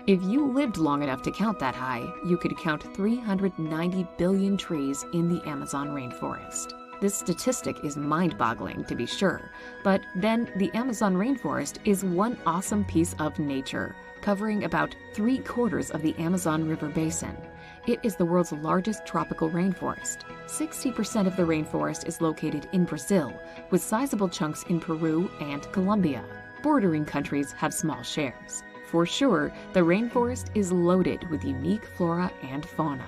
If you lived long enough to count that high, you could count 390 billion trees in the Amazon rainforest. This statistic is mind-boggling, to be sure, but then the Amazon rainforest is one awesome piece of nature, covering about 3/4 of the Amazon River basin. It is the world's largest tropical rainforest. 60% of the rainforest is located in Brazil, with sizable chunks in Peru and Colombia. Bordering countries have small shares. For sure, the rainforest is loaded with unique flora and fauna.